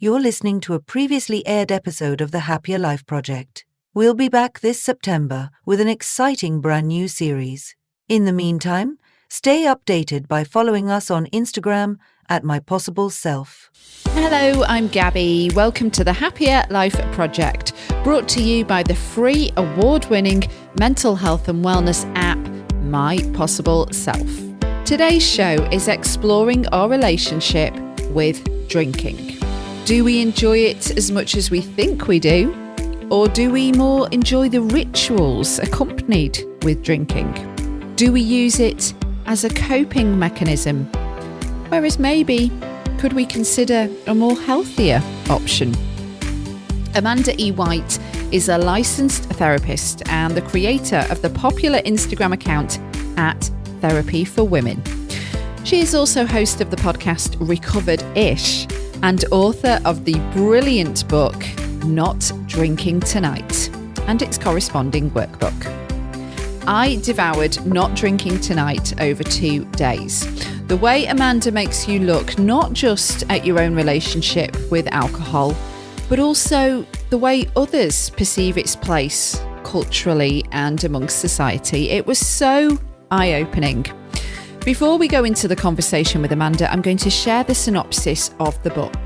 you're listening to a previously aired episode of the Happier Life Project. We'll be back this September with an exciting brand new series. In the meantime, stay updated by following us on Instagram at MyPossibleSelf. Hello, I'm Gabby. Welcome to the Happier Life Project, brought to you by the free award-winning mental health and wellness app, My Possible Self. Today's show is exploring our relationship with drinking. Do we enjoy it as much as we think we do? Or do we more enjoy the rituals accompanied with drinking? Do we use it as a coping mechanism? Whereas maybe, could we consider a more healthier option? Amanda E. White is a licensed therapist and the creator of the popular Instagram account at Therapy for Women. She is also host of the podcast Recovered-ish and author of the brilliant book Not Drinking Tonight and its corresponding workbook. I devoured Not Drinking Tonight over 2 days. The way Amanda makes you look not just at your own relationship with alcohol, but also the way others perceive its place culturally and amongst society. It was so eye-opening. Before we go into the conversation with Amanda, I'm going to share the synopsis of the book.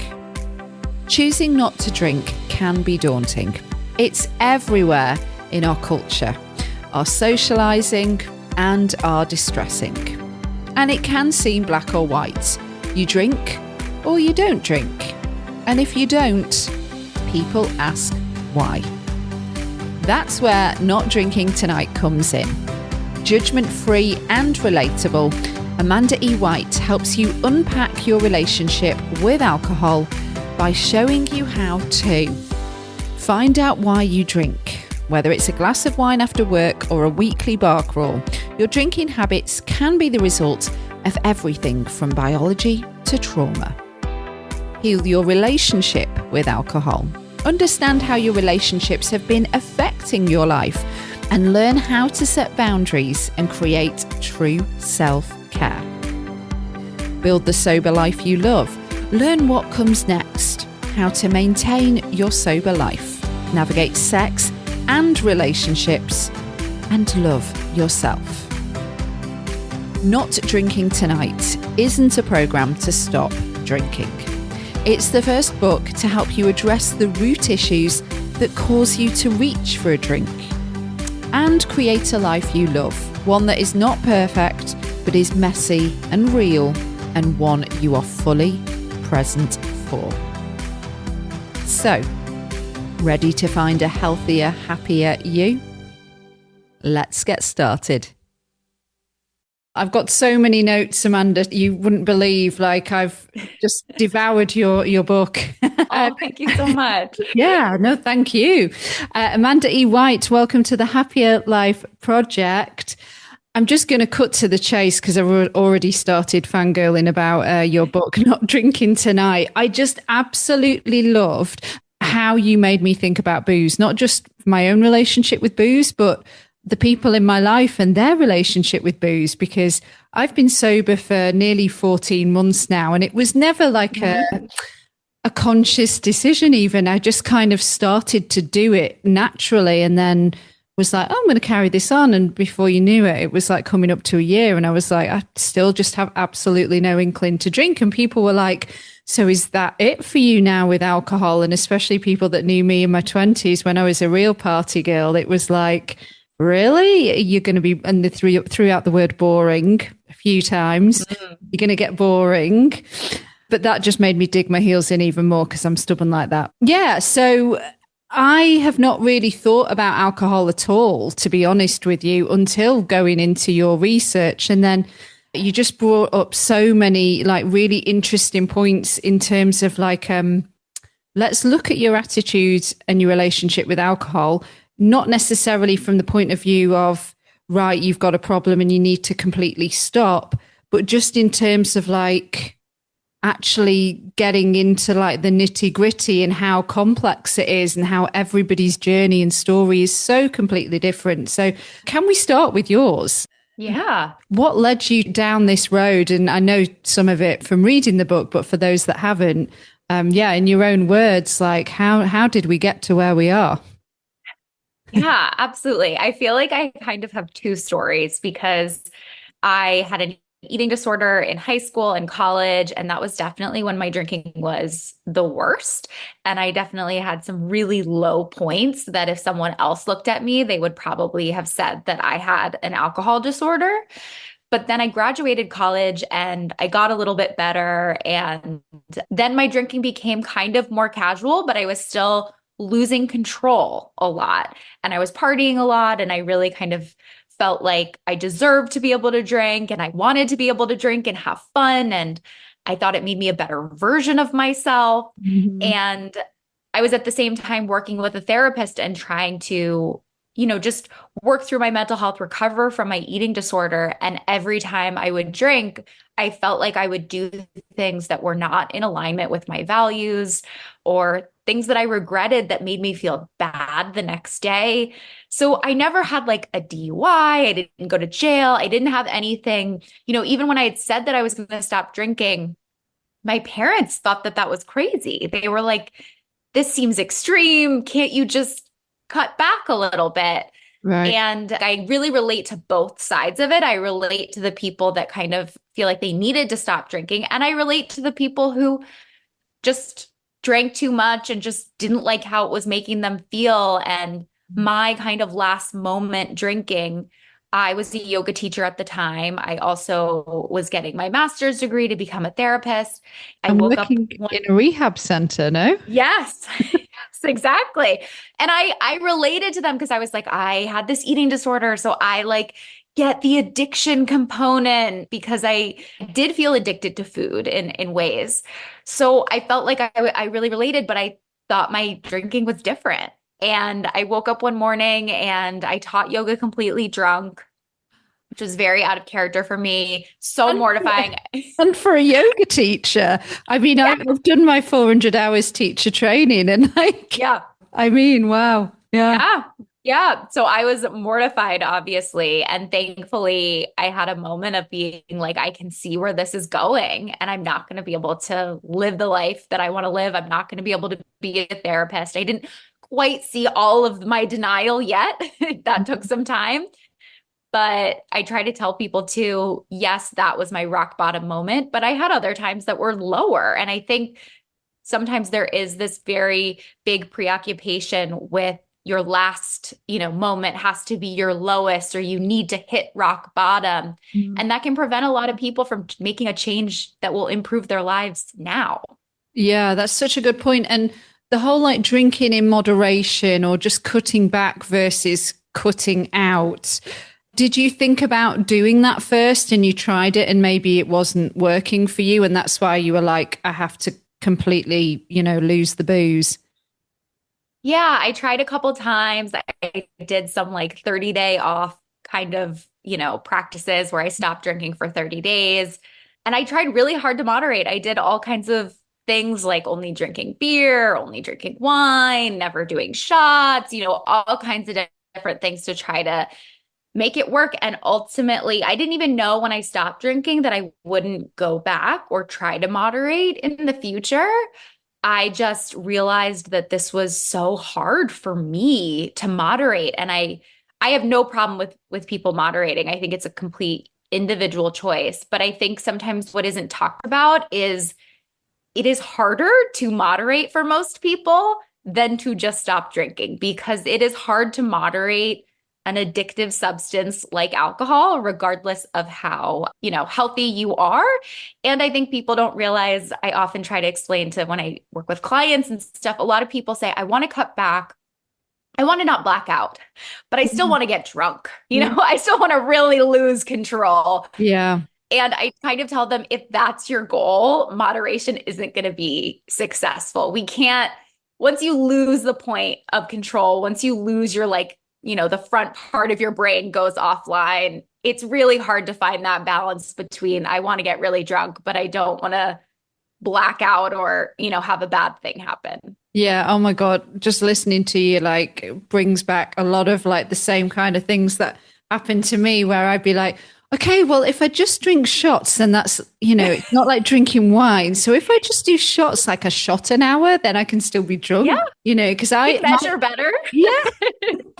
Choosing not to drink can be daunting. It's everywhere in our culture, our socializing and our distressing. And it can seem black or white. You drink or you don't drink. And if you don't, people ask why. That's where Not Drinking Tonight comes in. Judgment-free and relatable, Amanda E. White helps you unpack your relationship with alcohol by showing you how to find out why you drink. Whether it's a glass of wine after work or a weekly bar crawl, your drinking habits can be the result of everything from biology to trauma. Heal your relationship with alcohol. Understand how your relationships have been affecting your life and learn how to set boundaries and create true self-care. Build the sober life you love. Learn what comes next, how to maintain your sober life, navigate sex and relationships, and love yourself. Not Drinking Tonight isn't a program to stop drinking. It's the first book to help you address the root issues that cause you to reach for a drink and create a life you love, one that is not perfect, but is messy and real, and one you are fully present for. So, ready to find a healthier, happier you? Let's get started. I've got so many notes, Amanda, you wouldn't believe, I've just devoured your book. Oh, thank you so much. Yeah, no, thank you. Amanda E. White, welcome to the Happier Life Project. I'm just going to cut to the chase because I've already started fangirling about your book, Not Drinking Tonight. I just absolutely loved how you made me think about booze, not just my own relationship with booze, but the people in my life and their relationship with booze, because I've been sober for nearly 14 months now, and it was never like a conscious decision even. I just kind of started to do it naturally and then was like, oh, I'm going to carry this on. And before you knew it, it was like coming up to a year. And I was like, I still just have absolutely no inkling to drink. And people were like, so is that it for you now with alcohol? And especially people that knew me in my 20s when I was a real party girl, it was like, really? You're going to be, and they threw out the word boring a few times. You're going to get boring. But that just made me dig my heels in even more because I'm stubborn like that. Yeah, so I have not really thought about alcohol at all, to be honest with you, until going into your research. And then you just brought up so many really interesting points in terms of let's look at your attitude and your relationship with alcohol, not necessarily from the point of view of, right, you've got a problem and you need to completely stop, but just in terms of actually getting into the nitty gritty and how complex it is and how everybody's journey and story is so completely different. So can we start with yours? Yeah. What led you down this road? And I know some of it from reading the book, but for those that haven't, Yeah, in your own words, like how did we get to where we are? Yeah, absolutely. I feel like I kind of have two stories because I had an eating disorder in high school and college, and that was definitely when my drinking was the worst. And I definitely had some really low points that if someone else looked at me, they would probably have said that I had an alcohol disorder. But then I graduated college and I got a little bit better. And then my drinking became kind of more casual, but I was still losing control a lot. And I was partying a lot. And I really kind of felt like I deserved to be able to drink and I wanted to be able to drink and have fun. And I thought it made me a better version of myself. Mhm. And I was at the same time working with a therapist and trying to, just work through my mental health, recover from my eating disorder. And every time I would drink, I felt like I would do things that were not in alignment with my values or things that I regretted that made me feel bad the next day. So I never had like a DUI. I didn't go to jail. I didn't have anything, even when I had said that I was going to stop drinking, my parents thought that that was crazy. They were like, this seems extreme. Can't you just cut back a little bit? Right. And I really relate to both sides of it. I relate to the people that kind of feel like they needed to stop drinking. And I relate to the people who just drank too much and just didn't like how it was making them feel. And my kind of last moment drinking, I was a yoga teacher at the time. I also was getting my master's degree to become a therapist. I I'm woke up working one. in a rehab center, no? Yes. Yes, exactly. And I related to them because I was like, I had this eating disorder. So I like get the addiction component because I did feel addicted to food in ways. So I felt like I really related, but I thought my drinking was different. And I woke up one morning and I taught yoga completely drunk, which was very out of character for me. So And mortifying. and for a yoga teacher, I mean, Yeah. I've done my 400 hours teacher training, and like, Yeah. I mean, wow, yeah. Yeah. Yeah. So I was mortified, obviously. And thankfully, I had a moment of being like, I can see where this is going, and I'm not going to be able to live the life that I want to live. I'm not going to be able to be a therapist. I didn't quite see all of my denial yet. That took some time. But I try to tell people too, yes, that was my rock bottom moment, but I had other times that were lower. And I think sometimes there is this very big preoccupation with your last, moment has to be your lowest or you need to hit rock bottom. Mm. And that can prevent a lot of people from making a change that will improve their lives now. Yeah, that's such a good point. And the whole like drinking in moderation or just cutting back versus cutting out. Did you think about doing that first and you tried it and maybe it wasn't working for you? And that's why you were like, I have to completely, lose the booze. Yeah, I tried a couple times. I did some like 30-day off kind of, practices where I stopped drinking for 30 days. And I tried really hard to moderate. I did all kinds of things like only drinking beer, only drinking wine, never doing shots, all kinds of different things to try to make it work. And ultimately, I didn't even know when I stopped drinking that I wouldn't go back or try to moderate in the future. I just realized that this was so hard for me to moderate. And I have no problem with people moderating. I think it's a complete individual choice. But I think sometimes what isn't talked about is it is harder to moderate for most people than to just stop drinking because it is hard to moderate an addictive substance like alcohol, regardless of how, healthy you are. And I think people don't realize, I often try to explain to when I work with clients and stuff, a lot of people say, I want to cut back. I want to not black out, but I still want to get drunk. Yeah. I still want to really lose control. Yeah. And I kind of tell them if that's your goal, moderation isn't going to be successful. We can't, once you lose the point of control, once you lose your like, the front part of your brain goes offline, it's really hard to find that balance between I want to get really drunk, but I don't want to black out or, have a bad thing happen. Yeah. Oh my God. Just listening to you like brings back a lot of like the same kind of things that happened to me where I'd be like, okay, well, if I just drink shots, then that's, it's not like drinking wine. So if I just do shots, like a shot an hour, then I can still be Yeah, drunk, because you measure better. yeah,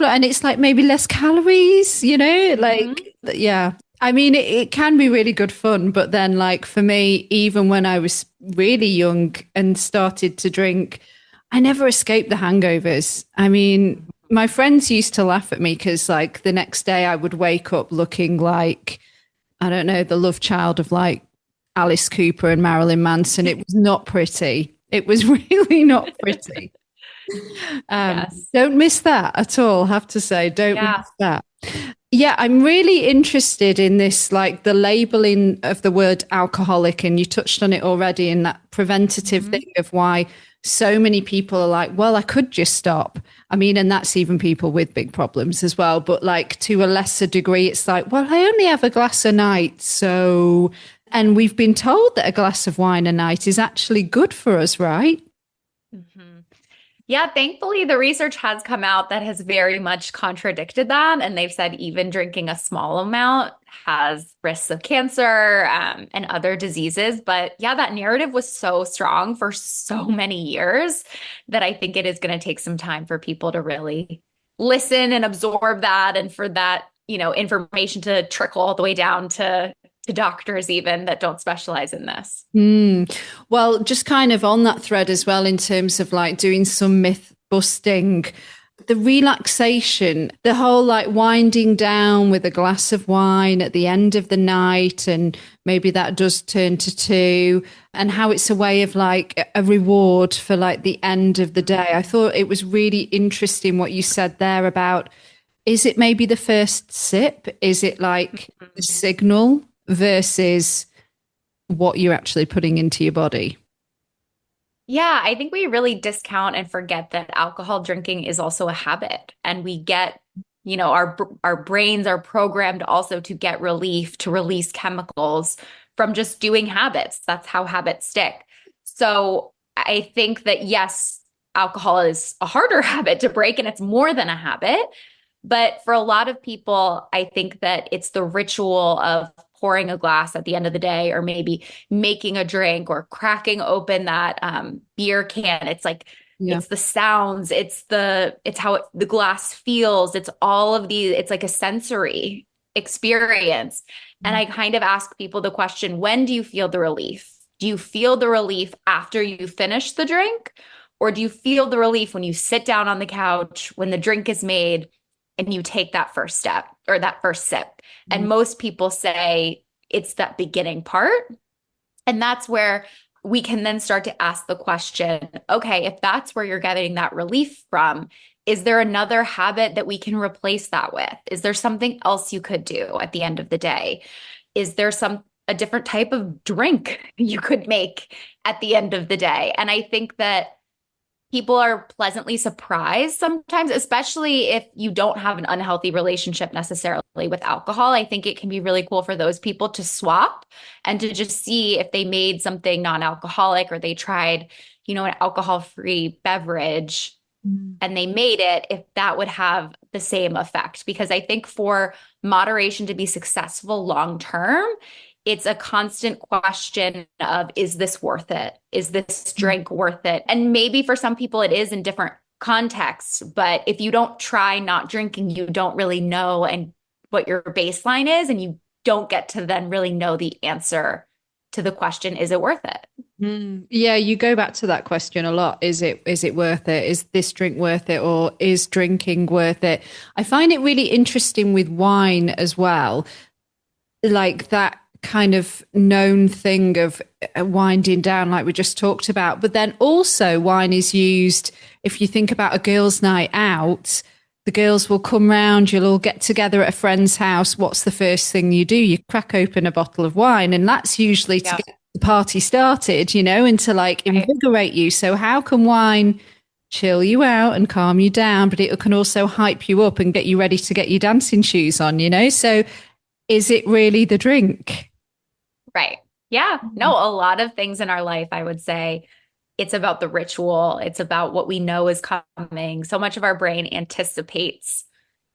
and it's like maybe less calories, Mhm. yeah. I mean, it can be really good fun, but then, like, for me, even when I was really young and started to drink, I never escaped the hangovers. I mean, my friends used to laugh at me because, like, the next day I would wake up looking like, I don't know, the love child of like Alice Cooper and Marilyn Manson. It was not pretty. It was really not pretty. Yes. Don't miss that at all, have to say. Don't Yeah. miss that. Yeah, I'm really interested in this, like the labeling of the word alcoholic, and you touched on it already in that preventative Mhm. thing of why so many people are like, well, I could just stop. I mean, and that's even people with big problems as well. But like to a lesser degree, it's like, well, I only have a glass a night. So, and we've been told that a glass of wine a night is actually good for us, right? Mhm. Yeah, thankfully, the research has come out that has very much contradicted that. And they've said even drinking a small amount has risks of cancer, and other diseases. But yeah, that narrative was so strong for so many years that I think it is going to take some time for people to really listen and absorb that, and for that, information to trickle all the way down to doctors even that don't specialize in this. Mm. Well, just kind of on that thread as well, in terms of like doing some myth busting, the relaxation, the whole like winding down with a glass of wine at the end of the night, and maybe that does turn to two, and how it's a way of like a reward for like the end of the day. I thought it was really interesting what you said there about, is it maybe the first sip? Is it like the signal versus what you're actually putting into your body? Yeah, I think we really discount and forget that alcohol drinking is also a habit. And we get, our brains are programmed also to get relief, to release chemicals from just doing habits. That's how habits stick. So I think that yes, alcohol is a harder habit to break, and it's more than a habit. But for a lot of people, I think that it's the ritual of pouring a glass at the end of the day, or maybe making a drink, or cracking open that beer can. It's like, Yeah. it's the sounds, it's how the glass feels. It's all of these, it's like a sensory experience. And I kind of ask people the question, when do you feel the relief? Do you feel the relief after you finish the drink? Or do you feel the relief when you sit down on the couch, when the drink is made, and you take that first step or that first sip? And most people say it's that beginning part. And that's where we can then start to ask the question, okay, if that's where you're getting that relief from, is there another habit that we can replace that with? Is there something else you could do at the end of the day? Is there a different type of drink you could make at the end of the day? And I think that people are pleasantly surprised sometimes, especially if you don't have an unhealthy relationship necessarily with alcohol. I think it can be really cool for those people to swap and to just see if they made something non-alcoholic, or they tried, an alcohol-free beverage and they made it, if that would have the same effect. Because I think for moderation to be successful long term, it's a constant question of, is this worth it? Is this drink worth it? And maybe for some people it is in different contexts, but if you don't try not drinking, you don't really know and what your baseline is, and you don't get to then really know the answer to the question, is it worth it? Yeah, you go back to that question a lot. Is it worth it? Is this drink worth it, or is drinking worth it? I find it really interesting with wine as well, like that kind of known thing of winding down, like we just talked about. But then also, wine is used, if you think about a girls' night out, the girls will come round, you'll all get together at a friend's house. What's the first thing you do? You crack open a bottle of wine, and that's usually to Yeah. get the party started, and to like invigorate you. So, how can wine chill you out and calm you down, but it can also hype you up and get you ready to get your dancing shoes on? So, is it really the drink? Right. Yeah. No, a lot of things in our life, I would say it's about the ritual. It's about what we know is coming. So much of our brain anticipates,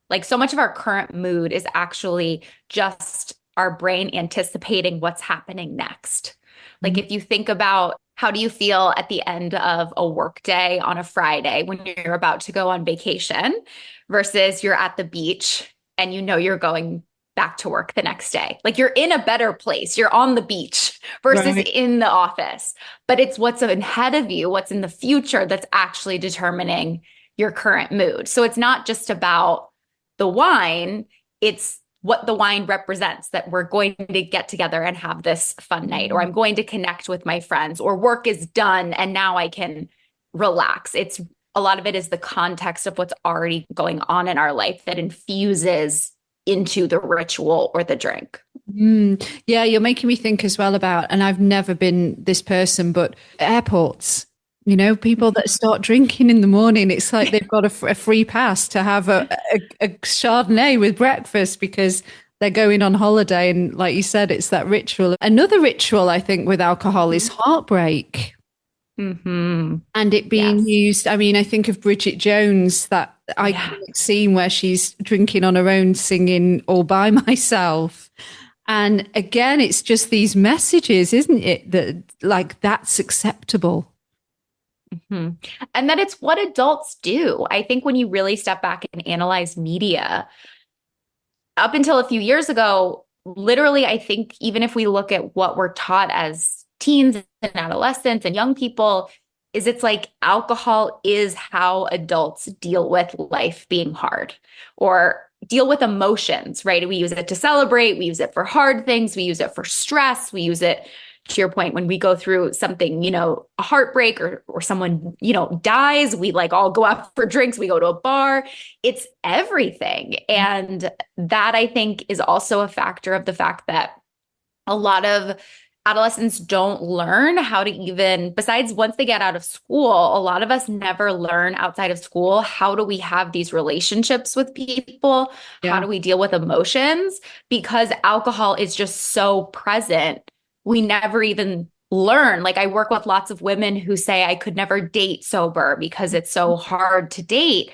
like so much of our current mood is actually just our brain anticipating what's happening next. Like Mhm. if you think about how do you feel at the end of a work day on a Friday when you're about to go on vacation versus you're at the beach and you know you're going back to work the next day. Like you're in a better place. You're on the beach versus Right. in the office. But it's what's ahead of you, what's in the future that's actually determining your current mood. So it's not just about the wine, it's what the wine represents, that we're going to get together and have this fun night, or I'm going to connect with my friends, or work is done and now I can relax. It's a lot of it is the context of what's already going on in our life that infuses into the ritual or the drink. Yeah, you're making me think as well about, and I've never been this person, but airports, people that start drinking in the morning, it's like they've got a free pass to have a Chardonnay with breakfast because they're going on holiday. And like you said, it's that ritual. Another ritual, I think, with alcohol is heartbreak. Mm-hmm. And it being Yes. used, I mean, I think of Bridget Jones, that Yeah. iconic scene where she's drinking on her own, singing All by Myself. And again, it's just these messages, isn't it? That like that's acceptable. Hmm. And that it's what adults do. I think when you really step back and analyze media, up until a few years ago, literally, I think even if we look at what we're taught as teens and adolescents and young people, is it's like alcohol is how adults deal with life being hard or deal with emotions, right? We use it to celebrate, we use it for hard things, we use it for stress, we use it to your point when we go through something, a heartbreak or someone, dies, we like all go out for drinks, we go to a bar. It's everything. And that I think is also a factor of the fact that a lot of adolescents don't learn how to even, besides once they get out of school, a lot of us never learn outside of school. How do we have these relationships with people? How Yeah. do we deal with emotions? Because alcohol is just so present. We never even learn. Like I work with lots of women who say, I could never date sober because it's so hard to date.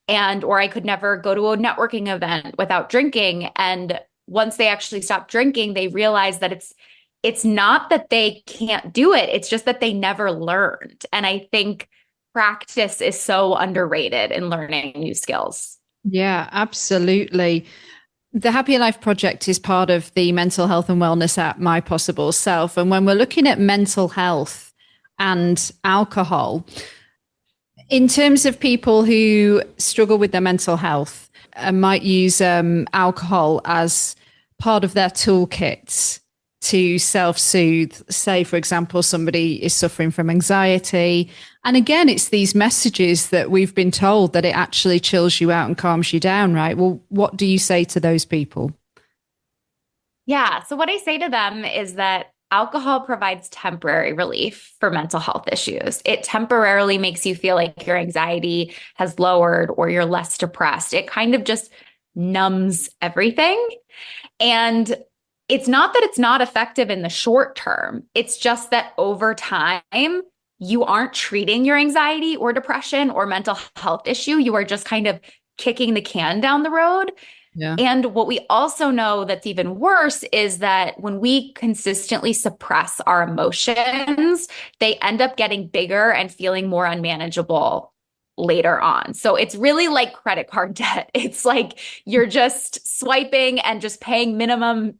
Or I could never go to a networking event without drinking. And once they actually stop drinking, they realize that it's not that they can't do it. It's just that they never learned. And I think practice is so underrated in learning new skills. Yeah, absolutely. The Happier Life Project is part of the mental health and wellness app, My Possible Self. And when we're looking at mental health and alcohol, in terms of people who struggle with their mental health and might use alcohol as part of their toolkits to self-soothe, say, for example, somebody is suffering from anxiety. And again, it's these messages that we've been told that it actually chills you out and calms you down, right? Well, what do you say to those people? Yeah. So, what I say to them is that alcohol provides temporary relief for mental health issues. It temporarily makes you feel like your anxiety has lowered or you're less depressed. It kind of just numbs everything. And it's not that it's not effective in the short term, it's just that over time, you aren't treating your anxiety or depression or mental health issue. You are just kind of kicking the can down the road. Yeah. And what we also know that's even worse is that when we consistently suppress our emotions, they end up getting bigger and feeling more unmanageable later on. So it's really like credit card debt. It's like you're just swiping and just paying minimum,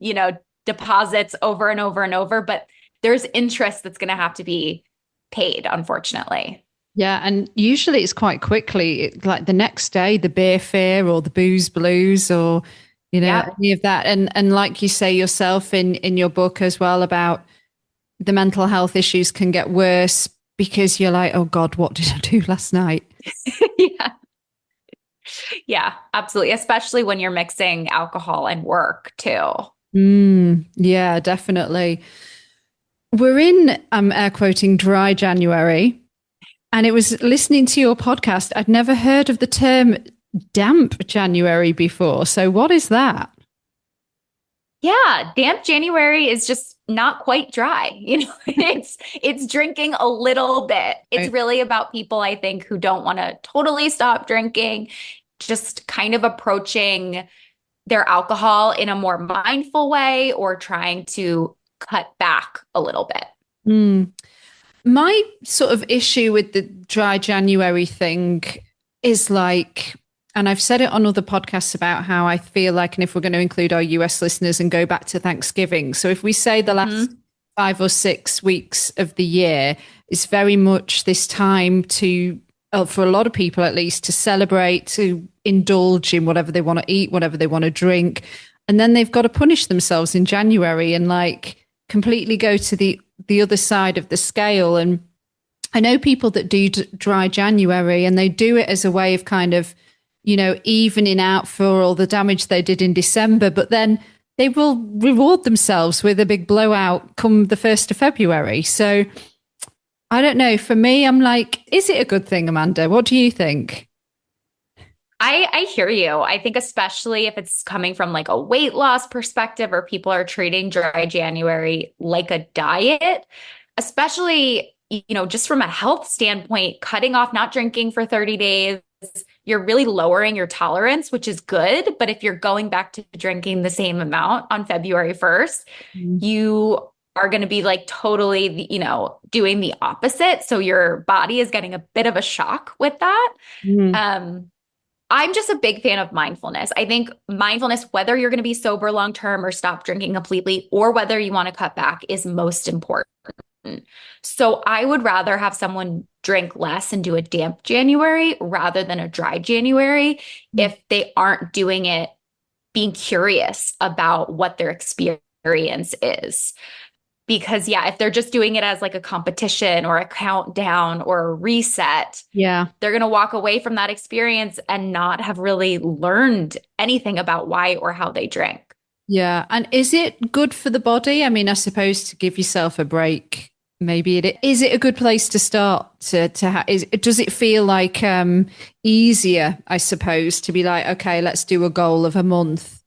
deposits over and over and over, but there's interest that's going to have to be paid, unfortunately. Yeah, and usually it's quite quickly, like the next day, the beer fear or the booze blues or, Yep. any of that. And like you say yourself in your book as well about the mental health issues can get worse because you're like, oh God, what did I do last night? Yeah. Yeah, absolutely. Especially when you're mixing alcohol and work too. Yeah, definitely. We're in, I'm air quoting, dry January. And it was listening to your podcast. I'd never heard of the term damp January before. So what is that? Yeah, damp January is just not quite dry. It's drinking a little bit. It's Right. really about people, I think, who don't want to totally stop drinking, just kind of approaching their alcohol in a more mindful way or trying to cut back a little bit. Mm. My sort of issue with the dry January thing is like, and I've said it on other podcasts about how I feel like, and if we're going to include our US listeners and go back to Thanksgiving. So if we say the last 5 or 6 weeks of the year is very much this time to, for a lot of people at least, to celebrate, to indulge in whatever they want to eat, whatever they want to drink. And then they've got to punish themselves in January and like completely go to the other side of the scale. And I know people that do dry January and they do it as a way of kind of, evening out for all the damage they did in December, but then they will reward themselves with a big blowout come the 1st of February. So I don't know. For me, I'm like, is it a good thing, Amanda? What do you think? I hear you. I think especially if it's coming from like a weight loss perspective or people are treating dry January like a diet, especially, just from a health standpoint, cutting off not drinking for 30 days, you're really lowering your tolerance, which is good. But if you're going back to drinking the same amount on February 1st, you are going to be like totally, doing the opposite. So your body is getting a bit of a shock with that. I'm just a big fan of mindfulness. I think mindfulness, whether you're going to be sober long term or stop drinking completely, or whether you want to cut back, is most important. So I would rather have someone drink less and do a damp January rather than a dry January if they aren't doing it being curious about what their experience is. Because if they're just doing it as like a competition or a countdown or a reset, they're going to walk away from that experience and not have really learned anything about why or how they drink. Yeah. And is it good for the body? I mean, I suppose to give yourself a break, maybe is it a good place to start does it feel like easier, I suppose, to be like, okay, let's do a goal of a month?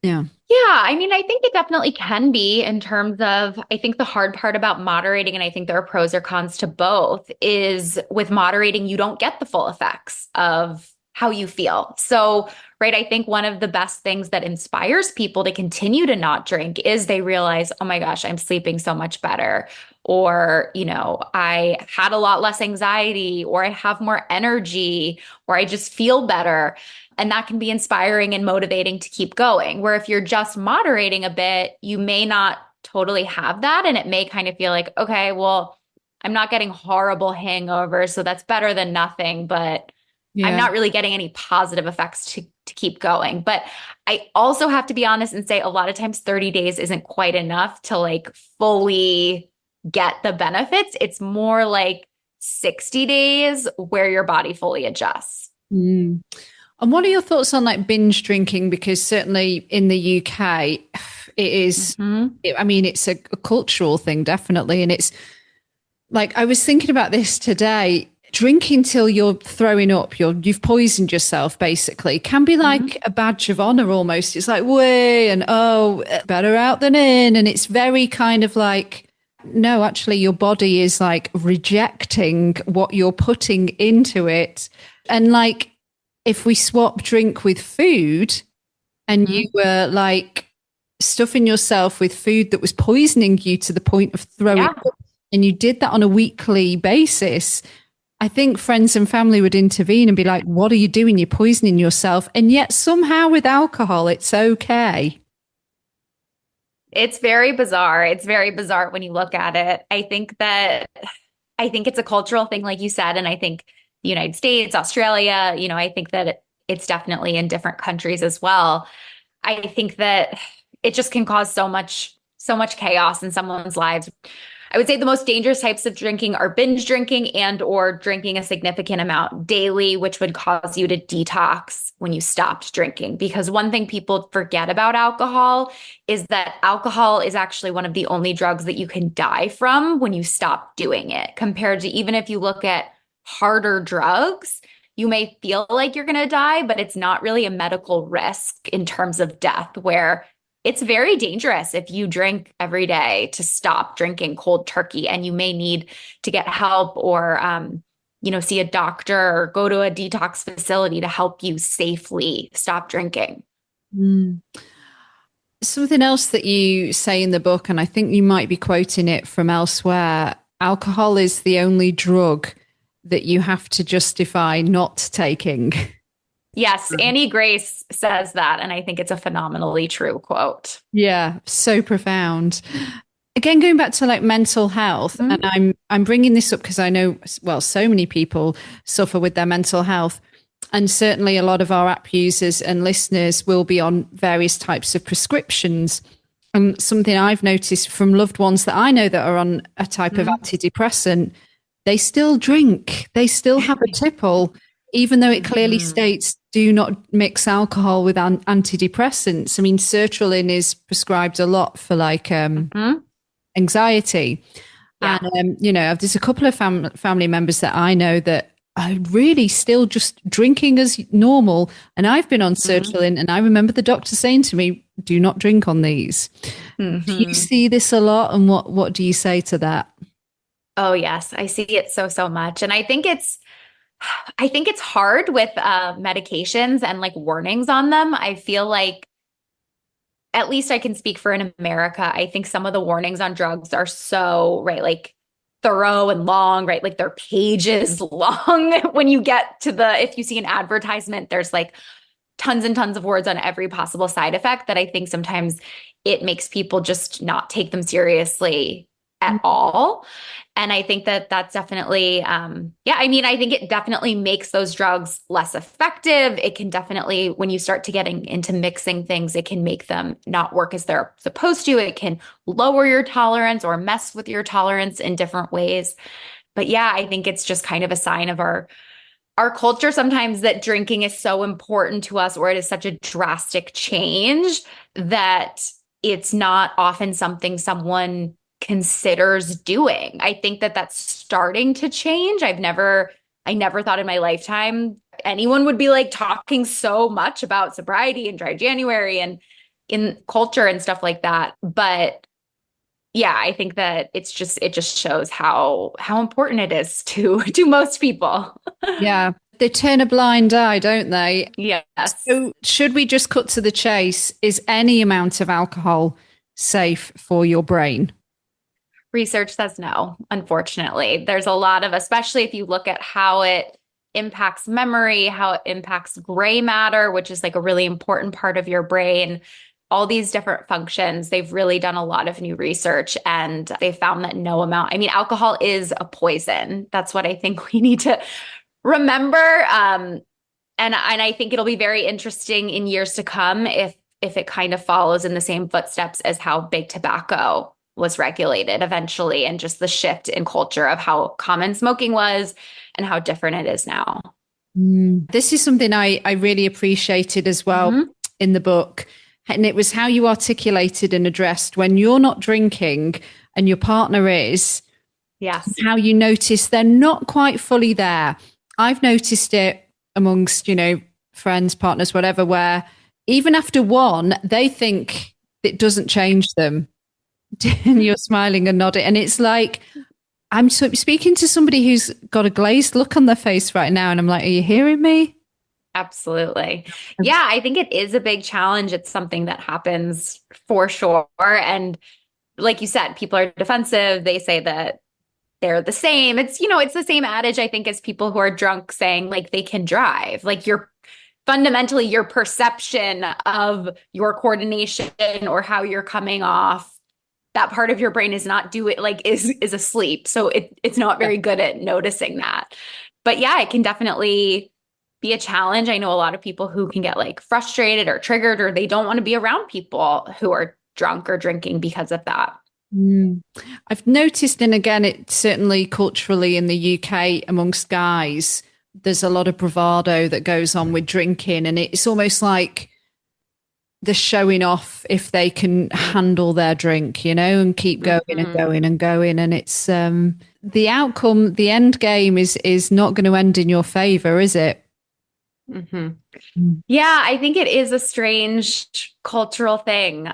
Yeah. Yeah, I mean, I think it definitely can be in terms of, I think the hard part about moderating, and I think there are pros or cons to both, is with moderating, you don't get the full effects of how you feel. So, right, I think one of the best things that inspires people to continue to not drink is they realize, oh my gosh, I'm sleeping so much better. Or, I had a lot less anxiety, or I have more energy, or I just feel better. And that can be inspiring and motivating to keep going. Where if you're just moderating a bit, you may not totally have that. And it may kind of feel like, okay, well, I'm not getting horrible hangovers, so that's better than nothing, but I'm not really getting any positive effects to keep going. But I also have to be honest and say a lot of times 30 days isn't quite enough to like fully get the benefits. It's more like 60 days where your body fully adjusts. And what are your thoughts on like binge drinking? Because certainly in the UK, it is, I mean, it's a cultural thing, definitely. And it's like, I was thinking about this today. Drinking till you're throwing up, you've poisoned yourself, basically, can be like a badge of honor almost. It's like, way, and better out than in. And it's very kind of like, no, actually, your body is like rejecting what you're putting into it. And like, if we swap drink with food and you were like stuffing yourself with food that was poisoning you to the point of throwing up, and you did that on a weekly basis, I think friends and family would intervene and be like, what are you doing? You're poisoning yourself. And yet somehow with alcohol, it's okay. It's very bizarre. It's very bizarre when you look at it. I think it's a cultural thing, like you said. And I think the United States, Australia, I think that it's definitely in different countries as well. I think that it just can cause so much chaos in someone's lives. I would say the most dangerous types of drinking are binge drinking and or drinking a significant amount daily, which would cause you to detox when you stopped drinking. Because one thing people forget about alcohol is that alcohol is actually one of the only drugs that you can die from when you stop doing it, compared to even if you look at harder drugs, you may feel like you're going to die, but it's not really a medical risk in terms of death, where it's very dangerous if you drink every day to stop drinking cold turkey, and you may need to get help or, see a doctor or go to a detox facility to help you safely stop drinking. Mm. Something else that you say in the book, and I think you might be quoting it from elsewhere, alcohol is the only drug that you have to justify not taking. Yes, Annie Grace says that, and I think it's a phenomenally true quote. Yeah, so profound. Again, going back to like mental health, and Mhm. I'm bringing this up because I know, well, so many people suffer with their mental health, and certainly a lot of our app users and listeners will be on various types of prescriptions. And something I've noticed from loved ones that I know that are on a type of Mhm. antidepressant, they still drink, they still have a tipple, even though it clearly Mhm. states do not mix alcohol with antidepressants. I mean, sertraline is prescribed a lot for like Mhm. anxiety. And, Yeah. there's a couple of family members that I know that are really still just drinking as normal. And I've been on Mhm. sertraline, and I remember the doctor saying to me, do not drink on these. Do you Mhm. see this a lot? And what do you say to that? Oh yes, I see it so much. And I think it's hard with medications and like warnings on them. I feel like at least I can speak for in America. I think some of the warnings on drugs are so, right, like thorough and long, right? Like they're pages long when you get to if you see an advertisement, there's like tons and tons of words on every possible side effect that I think sometimes it makes people just not take them seriously at all. And I think that that's definitely, yeah, I mean, I think it definitely makes those drugs less effective. It can definitely, when you start to getting into mixing things, it can make them not work as they're supposed to. It can lower your tolerance or mess with your tolerance in different ways. But yeah, I think it's just kind of a sign of our culture sometimes that drinking is so important to us, or it is such a drastic change that it's not often something someone considers doing. I think that that's starting to change. I never thought in my lifetime anyone would be like talking so much about sobriety and dry January and in culture and stuff like that. But yeah, I think that it just shows how important it is to most people. Yeah, they turn a blind eye, don't they? Yes. So, should we just cut to the chase? Is any amount of alcohol safe for your brain? Research says no, unfortunately. There's a lot of, especially if you look at how it impacts memory, how it impacts gray matter, which is like a really important part of your brain, all these different functions. They've really done a lot of new research and they found that no amount, I mean, alcohol is a poison. That's what I think we need to remember. And I think it'll be very interesting in years to come if it kind of follows in the same footsteps as how big tobacco was regulated eventually, and just the shift in culture of how common smoking was and how different it is now. This is something I really appreciated as well Hmm. in the book. And it was how you articulated and addressed when you're not drinking and your partner is, Yes. how you notice they're not quite fully there. I've noticed it amongst, friends, partners, whatever, where even after one, they think it doesn't change them. And you're smiling and nodding. And it's like, speaking to somebody who's got a glazed look on their face right now. And I'm like, are you hearing me? Absolutely. Yeah, I think it is a big challenge. It's something that happens for sure. And like you said, people are defensive. They say that they're the same. It's the same adage, I think, as people who are drunk saying like they can drive. Like fundamentally your perception of your coordination or how you're coming off, that part of your brain is not do it like is asleep. So it's not very good at noticing that. But yeah, it can definitely be a challenge. I know a lot of people who can get like frustrated or triggered, or they don't want to be around people who are drunk or drinking because of that. Mm. I've noticed, and again, it certainly culturally in the UK amongst guys, there's a lot of bravado that goes on with drinking, and it's almost like the showing off if they can handle their drink, and keep going and Mhm. going and going. And it's the outcome, the end game is not going to end in your favor, is it? Hmm. Mm. Yeah, I think it is a strange cultural thing,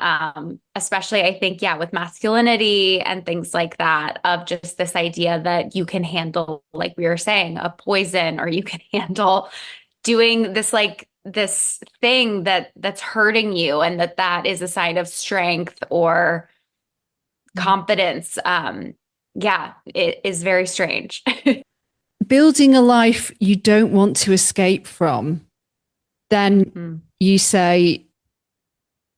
especially I think, yeah, with masculinity and things like that, of just this idea that you can handle, like we were saying, a poison, or you can handle doing this, like this thing that's hurting you, and that is a sign of strength or confidence. Yeah, it is very strange. Building a life you don't want to escape from, then Mhm. you say,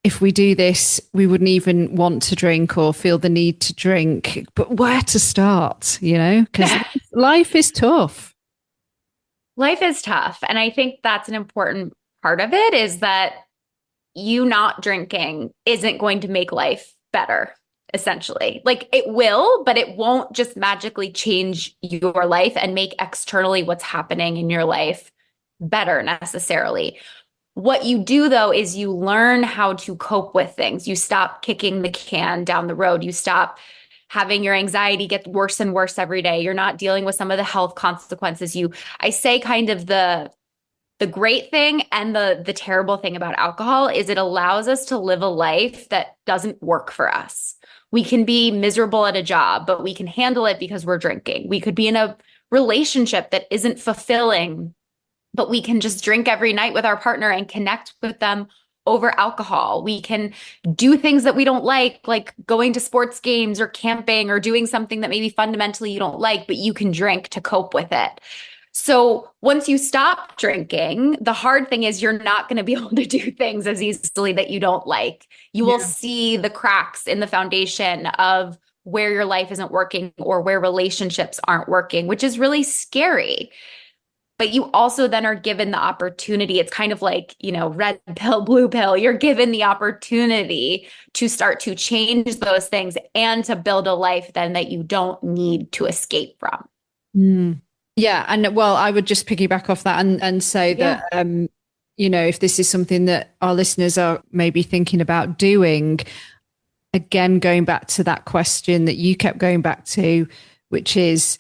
if we do this, we wouldn't even want to drink or feel the need to drink. But where to start, Because life is tough. Life is tough. And I think that's an important part of it, is that you not drinking isn't going to make life better, essentially. Like it will, but it won't just magically change your life and make externally what's happening in your life better necessarily. What you do though is you learn how to cope with things. You stop kicking the can down the road. You stop having your anxiety get worse and worse every day. You're not dealing with some of the health consequences. I say kind of the great thing and the terrible thing about alcohol is it allows us to live a life that doesn't work for us. We can be miserable at a job, but we can handle it because we're drinking. We could be in a relationship that isn't fulfilling, but we can just drink every night with our partner and connect with them over alcohol. We can do things that we don't like going to sports games or camping or doing something that maybe fundamentally you don't like, but you can drink to cope with it. So once you stop drinking, the hard thing is you're not going to be able to do things as easily that you don't like. You will see the cracks in the foundation of where your life isn't working or where relationships aren't working, which is really scary. But you also then are given the opportunity. It's kind of like, red pill, blue pill. You're given the opportunity to start to change those things and to build a life then that you don't need to escape from. Mm. Yeah. And well, I would just piggyback off that and say that, if this is something that our listeners are maybe thinking about doing, again, going back to that question that you kept going back to, which is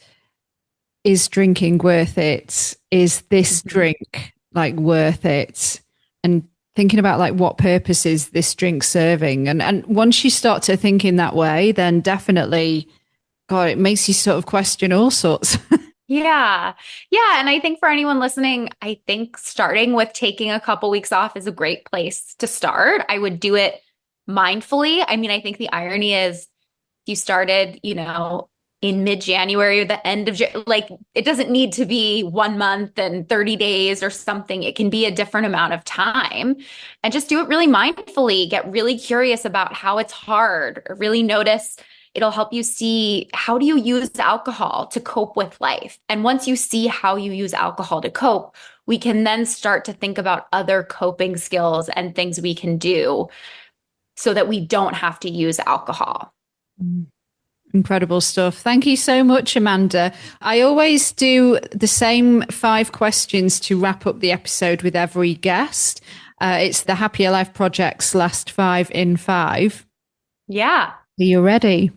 drinking worth it? Is this drink worth it? And thinking about what purpose is this drink serving? And once you start to think in that way, then definitely, God, it makes you sort of question all sorts. Yeah. Yeah. And I think for anyone listening, I think starting with taking a couple weeks off is a great place to start. I would do it mindfully. I mean, I think the irony is you started, in mid-January or the end of it doesn't need to be 1 month and 30 days or something. It can be a different amount of time, and just do it really mindfully. Get really curious about how it's hard, or really notice. It'll help you see, how do you use alcohol to cope with life? And once you see how you use alcohol to cope, we can then start to think about other coping skills and things we can do so that we don't have to use alcohol. Incredible stuff. Thank you so much, Amanda. I always do the same 5 questions to wrap up the episode with every guest. It's the Happier Life Project's last 5 in 5. Yeah. Are you ready?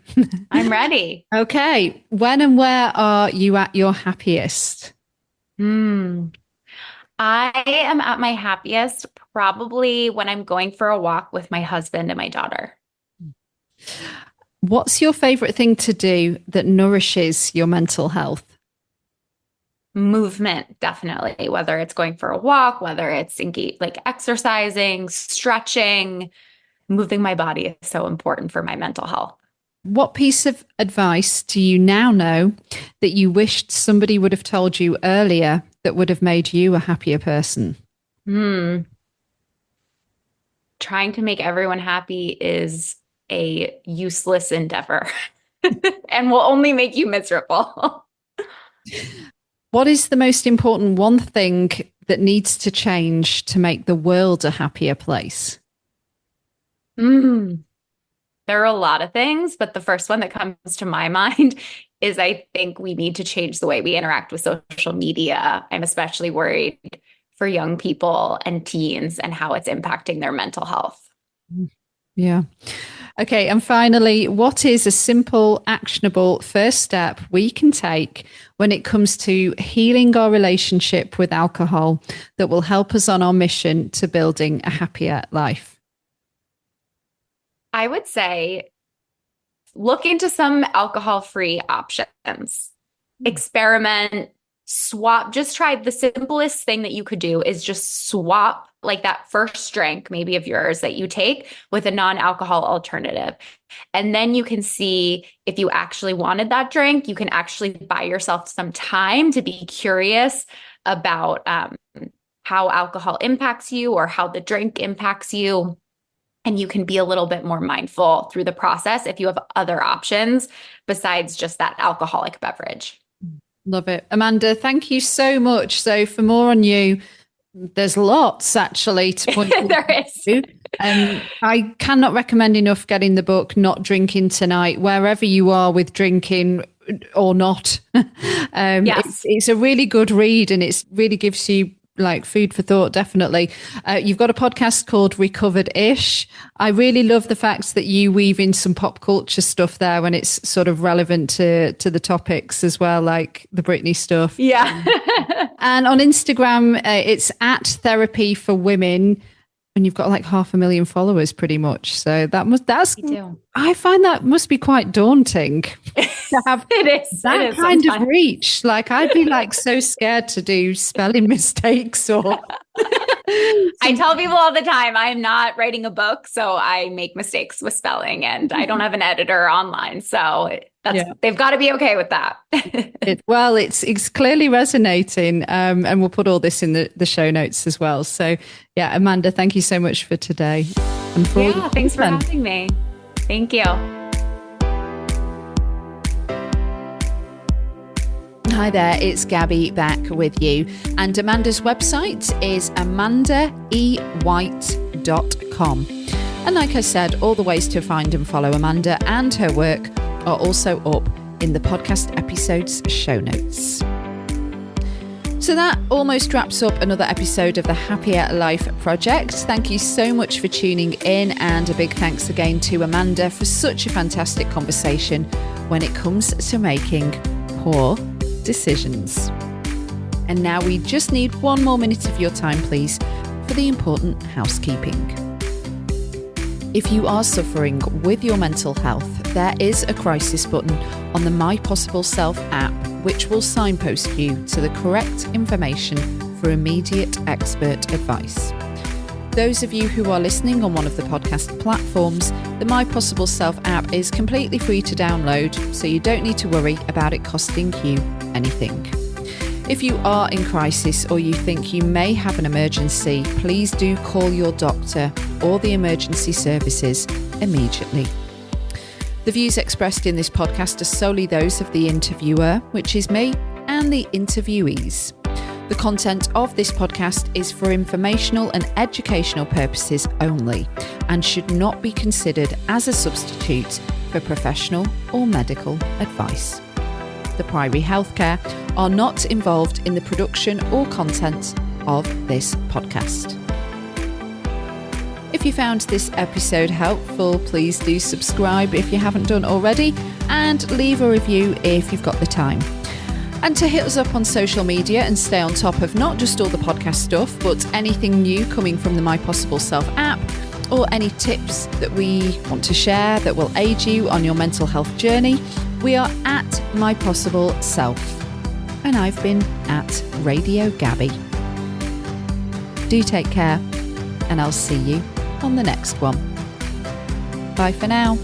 I'm ready. Okay. When and where are you at your happiest? I am at my happiest probably when I'm going for a walk with my husband and my daughter. What's your favorite thing to do that nourishes your mental health? Movement, definitely. Whether it's going for a walk, whether it's exercising, stretching, moving my body is so important for my mental health. What piece of advice do you now know that you wished somebody would have told you earlier that would have made you a happier person? Trying to make everyone happy is a useless endeavor and will only make you miserable. What is the most important one thing that needs to change to make the world a happier place? There are a lot of things, but the first one that comes to my mind is I think we need to change the way we interact with social media. I'm especially worried for young people and teens and how it's impacting their mental health. Yeah. Okay. And finally, what is a simple, actionable first step we can take when it comes to healing our relationship with alcohol that will help us on our mission to building a happier life? I would say look into some alcohol-free options. Experiment, just try the simplest thing that you could do is just swap like that first drink, maybe of yours that you take with a non-alcohol alternative. And then you can see if you actually wanted that drink, you can actually buy yourself some time to be curious about how alcohol impacts you or how the drink impacts you. And you can be a little bit more mindful through the process if you have other options besides just that alcoholic beverage. Love it. Amanda, thank you so much. So for more on you, there's lots actually to point There is. I cannot recommend enough getting the book, Not Drinking Tonight, wherever you are with drinking or not. Yes. It's a really good read, and it really gives you like food for thought, definitely. You've got a podcast called Recovered-ish. I really love the fact that you weave in some pop culture stuff there when it's sort of relevant to the topics as well, like the Britney stuff. Yeah. And on Instagram, it's at Therapy for Women. And you've got like 500,000 followers pretty much. So I find that must be quite daunting to have that kind of reach. Like I'd be like so scared to do spelling mistakes or. I tell people all the time, I'm not writing a book, so I make mistakes with spelling and I don't have an editor online. So they've got to be okay with that. It's clearly resonating. And we'll put all this in the show notes as well. So yeah, Amanda, thank you so much for today. And thanks for having me. Thank you. Hi there, it's Gabby back with you. And Amanda's website is amandaewhite.com. And like I said, all the ways to find and follow Amanda and her work are also up in the podcast episode's show notes. So that almost wraps up another episode of the Happier Life Project. Thank you so much for tuning in, and a big thanks again to Amanda for such a fantastic conversation when it comes to making poor decisions. And now we just need one more minute of your time, please, for the important housekeeping. If you are suffering with your mental health, there is a crisis button on the My Possible Self app, which will signpost you to the correct information for immediate expert advice. Those of you who are listening on one of the podcast platforms, the My Possible Self app is completely free to download, so you don't need to worry about it costing you anything. If you are in crisis or you think you may have an emergency, please do call your doctor or the emergency services immediately. The views expressed in this podcast are solely those of the interviewer, which is me, and the interviewees. The content of this podcast is for informational and educational purposes only and should not be considered as a substitute for professional or medical advice. The Priory Healthcare are not involved in the production or content of this podcast. If you found this episode helpful, please do subscribe if you haven't done already, and leave a review if you've got the time. And to hit us up on social media and stay on top of not just all the podcast stuff, but anything new coming from the My Possible Self app, or any tips that we want to share that will aid you on your mental health journey, we are at My Possible Self. And I've been at Radio Gabby. Do take care, and I'll see you on the next one. Bye for now.